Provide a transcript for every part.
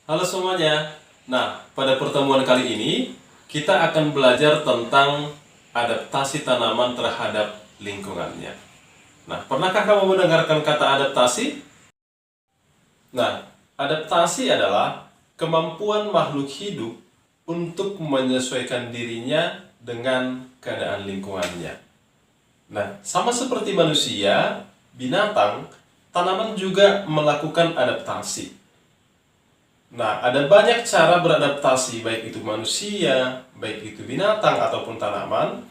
Halo semuanya. Nah, pada pertemuan kali ini kita akan belajar tentang adaptasi tanaman terhadap lingkungannya. Nah, pernahkah kamu mendengarkan kata adaptasi? Nah, adaptasi adalah kemampuan makhluk hidup untuk menyesuaikan dirinya dengan keadaan lingkungannya. Nah, sama seperti manusia, binatang, tanaman juga melakukan adaptasi. Nah, ada banyak cara beradaptasi, baik itu manusia, baik itu binatang ataupun tanaman.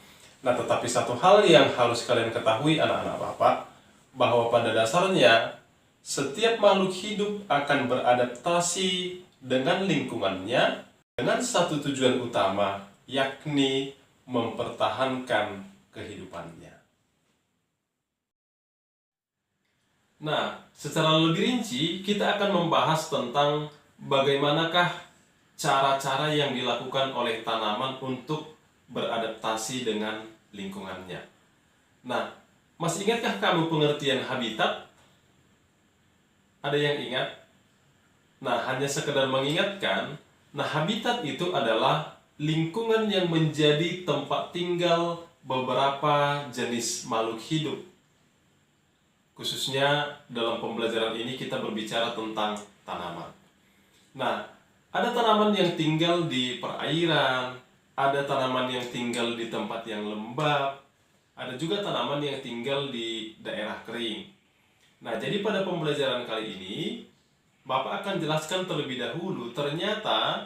Nah, tetapi satu hal yang harus kalian ketahui anak-anak Bapak, bahwa pada dasarnya setiap makhluk hidup akan beradaptasi dengan lingkungannya dengan satu tujuan utama, yakni mempertahankan kehidupannya. Nah, secara lebih rinci kita akan membahas tentang bagaimanakah cara-cara yang dilakukan oleh tanaman untuk beradaptasi dengan lingkungannya. Nah, masih ingatkah kamu pengertian habitat? Ada yang ingat? Nah, hanya sekedar mengingatkan, habitat itu adalah lingkungan yang menjadi tempat tinggal beberapa jenis makhluk hidup. Khususnya dalam pembelajaran ini kita berbicara tentang tanaman. Nah, ada tanaman yang tinggal di perairan, ada tanaman yang tinggal di tempat yang lembab, ada juga tanaman yang tinggal di daerah kering. Nah, jadi pada pembelajaran kali ini, Bapak akan jelaskan terlebih dahulu, ternyata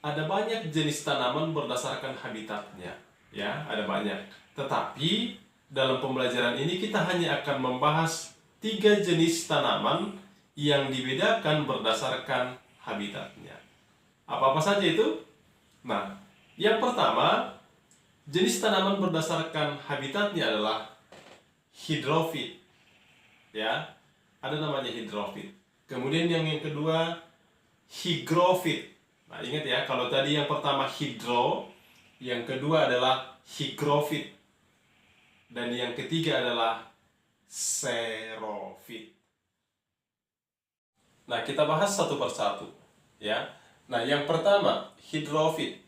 ada banyak jenis tanaman berdasarkan habitatnya. Ya, ada banyak. Tetapi, dalam pembelajaran ini kita hanya akan membahas 3 jenis tanaman yang dibedakan berdasarkan habitatnya. Apa-apa saja itu? Nah, yang pertama, jenis tanaman berdasarkan habitatnya adalah hidrofit. Ya, ada namanya hidrofit. Kemudian yang kedua, higrofit. Nah, ingat ya, kalau tadi yang pertama hidro, yang kedua adalah higrofit. Dan yang ketiga adalah xerofit. Nah, kita bahas satu persatu, ya. Nah, yang pertama, hidrofit.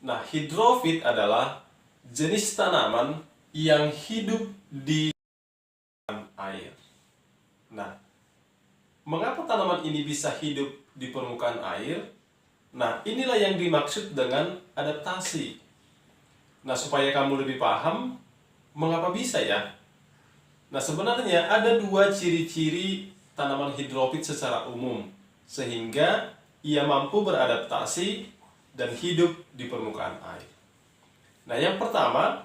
Nah, hidrofit adalah jenis tanaman yang hidup di air. Nah, mengapa tanaman ini bisa hidup di permukaan air? Nah, inilah yang dimaksud dengan adaptasi. Nah, supaya kamu lebih paham, mengapa bisa ya? Nah, sebenarnya ada 2 ciri-ciri tanaman hidrofit secara umum, sehingga ia mampu beradaptasi dan hidup di permukaan air. Nah, yang pertama,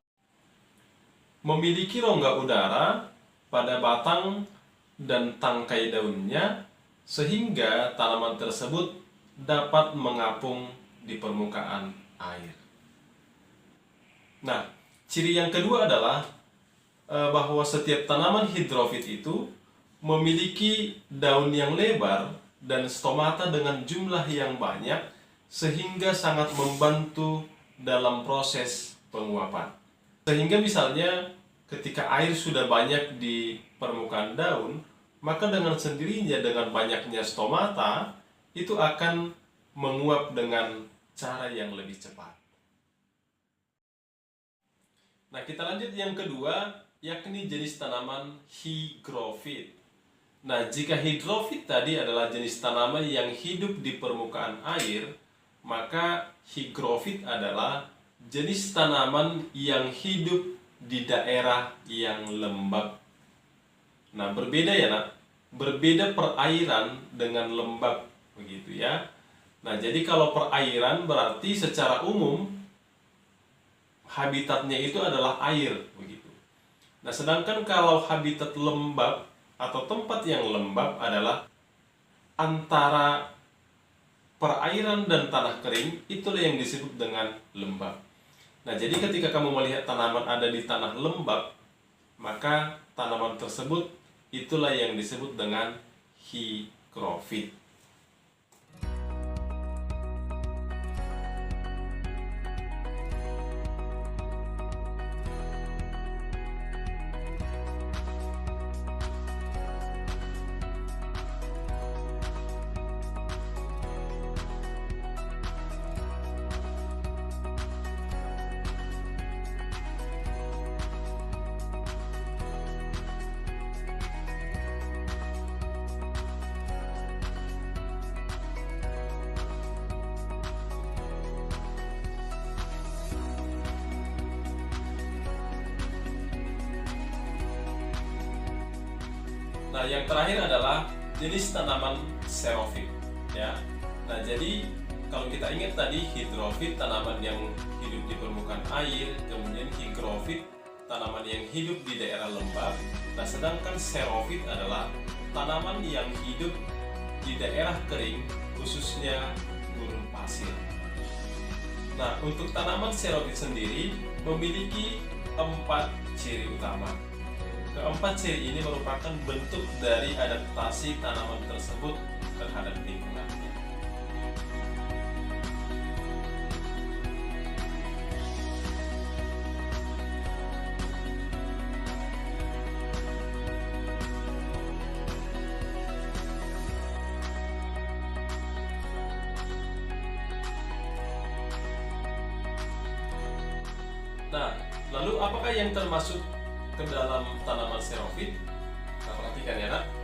memiliki rongga udara pada batang dan tangkai daunnya, sehingga tanaman tersebut dapat mengapung di permukaan air. Nah, ciri yang kedua adalah bahwa setiap tanaman hidrofit itu memiliki daun yang lebar dan stomata dengan jumlah yang banyak, sehingga sangat membantu dalam proses penguapan. Sehingga misalnya ketika air sudah banyak di permukaan daun, maka dengan sendirinya dengan banyaknya stomata itu akan menguap dengan cara yang lebih cepat. Nah, kita lanjut yang kedua, yakni jenis tanaman higrofit. Nah, jika hidrofit tadi adalah jenis tanaman yang hidup di permukaan air, maka higrofit adalah jenis tanaman yang hidup di daerah yang lembab. Nah, berbeda ya, nak? Berbeda perairan dengan lembab, begitu ya. Nah, jadi kalau perairan berarti secara umum habitatnya itu adalah air, begitu. Nah, sedangkan kalau habitat lembab atau tempat yang lembab adalah antara perairan dan tanah kering, itulah yang disebut dengan lembab. Nah, jadi ketika kamu melihat tanaman ada di tanah lembab, maka tanaman tersebut itulah yang disebut dengan higrofit. Nah, yang terakhir adalah jenis tanaman xerophyt, ya. Nah, jadi kalau kita ingat tadi hidrofit, tanaman yang hidup di permukaan air, kemudian higrofit, tanaman yang hidup di daerah lembab. Nah, sedangkan xerophyt adalah tanaman yang hidup di daerah kering, khususnya gurun pasir. Nah, untuk tanaman xerophyt sendiri memiliki 4 ciri utama. Keempat ciri ini merupakan bentuk dari adaptasi tanaman tersebut terhadap lingkungannya. Nah, lalu apakah yang termasuk ke dalam tanaman xerophyt? Nah, perhatikan ya, nak.